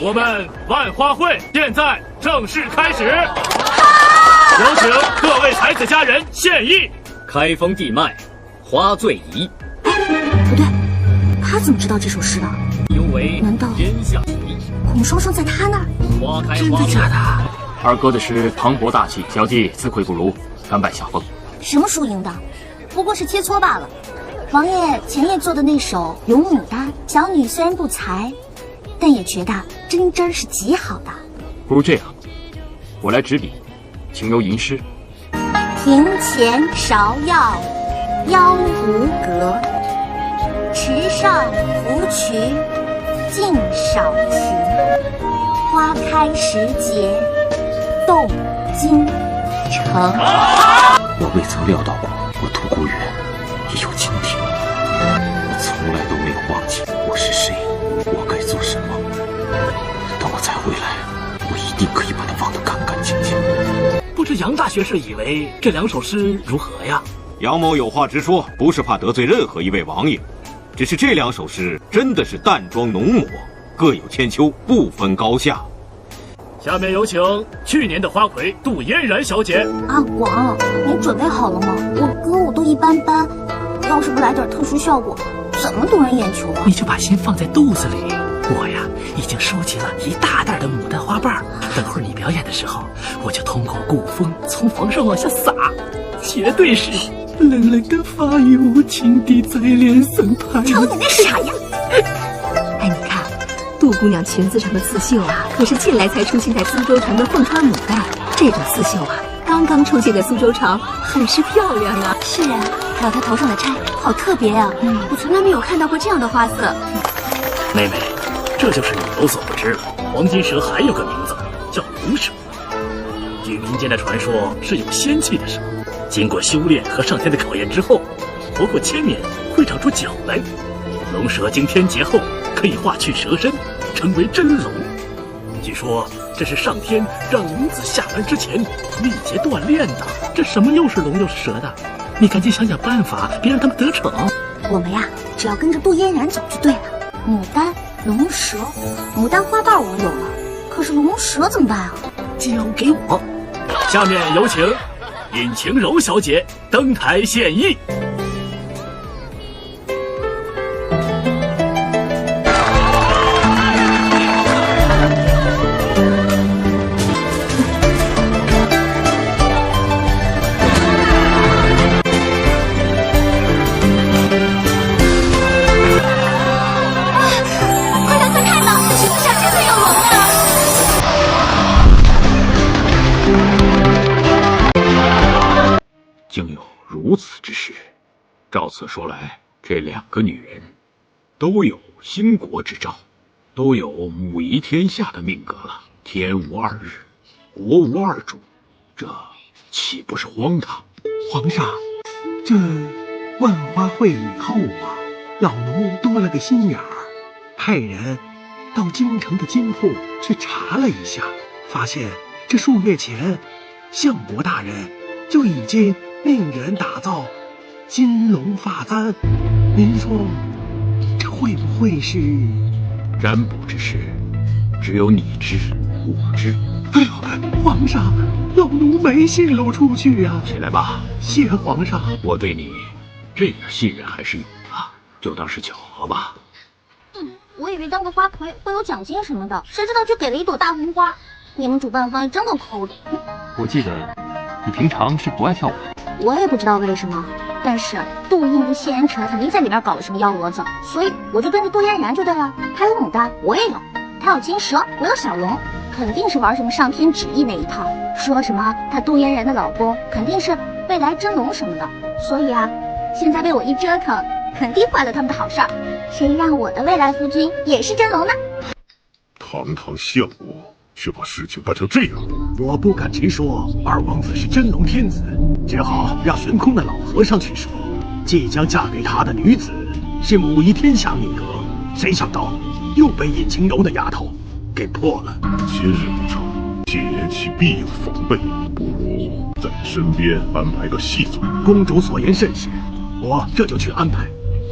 我们万花会现在正式开始，有请各位才子佳人献艺。开封地脉，花醉仪。不对，他怎么知道这首诗的？尤为难道天下第一？孔双双在他那儿？花开真的假的？二哥的诗磅礴大气，小弟自愧不如，甘拜下风。什么输赢的，不过是切磋罢了。王爷前夜做的那首《咏牡丹》，小女虽然不才，但也觉得真真是极好的。不如这样，我来执笔，请由吟诗。庭前芍药妖无格，池上芙蕖净少情。花开时节动京城。我未曾料到过，我独孤远也有今天。我从来都没有忘记我是谁，我该做什么。等我再回来，我一定可以把它忘得干干净净。不知杨大学士以为这两首诗如何呀？杨某有话直说，不是怕得罪任何一位王爷，只是这两首诗真的是淡妆浓抹，各有千秋，不分高下。下面有请去年的花魁杜嫣然小姐。阿广，你准备好了吗？我歌舞都一般般，要是不来点特殊效果，怎么动人眼球啊？你就把心放在肚子里。我呀，已经收集了一大袋的牡丹花瓣，等会儿你表演的时候，我就通过顾风从房上往下撒，绝对是冷冷的发育无情地在脸上拍。瞅你那傻样！哎，你看，杜姑娘裙子上的刺绣啊，可是近来才出现在苏州城的凤川牡丹。这种刺绣啊，刚刚出现在苏州城，很是漂亮啊。是啊，还有她头上的钗，好特别啊！我从来没有看到过这样的花色。妹妹，这就是你有所不知了。黄金蛇还有个名字叫龙蛇，据民间的传说是有仙气的蛇，经过修炼和上天的考验之后，活过千年会长出脚来。龙蛇经天劫后可以化去蛇身，成为真龙。据说这是上天让龙子下凡之前历劫锻炼的。这什么又是龙又是蛇的？你赶紧想想办法，别让他们得逞。我们呀，只要跟着杜嫣然走就对了。牡丹、龙蛇，牡丹花瓣我有了，可是龙蛇怎么办啊？交给我。下面有请尹晴柔小姐登台献艺。竟有如此之事，照此说来，这两个女人都有兴国之兆，都有母仪天下的命格了。天无二日，国无二主，这岂不是荒唐？皇上，这万花会以后啊，老奴多了个心眼儿，派人到京城的金铺去查了一下，发现这数月前，相国大人就已经命人打造金龙发簪，您说这会不会是占卜之事，只有你知，我知。哎呦，皇上，老奴没泄露出去啊！起来吧，谢皇上。我对你这点信任还是有的，就当是巧合吧。我以为当个花魁会有奖金什么的，谁知道就给了一朵大红花。你们主办方真够抠的。我记得你平常是不爱跳舞。我也不知道为什么，但是杜印跟谢安辰肯定在里面搞了什么幺蛾子，所以我就跟着杜嫣然就对了。他有牡丹，我也有；他有金蛇，我有小龙，肯定是玩什么上天旨意那一套。说什么他杜嫣然的老公肯定是未来真龙什么的，所以啊，现在被我一折腾，肯定坏了他们的好事儿。谁让我的未来夫君也是真龙呢？堂堂相国，却把事情办成这样。我不敢直说二王子是真龙天子，只好让悬空的老和尚去说，即将嫁给他的女子是母仪天下命格，谁想到又被尹晴柔的丫头给破了。今日不成，今年其必有防备，不如在你身边安排个戏子。公主所言甚是，我这就去安排。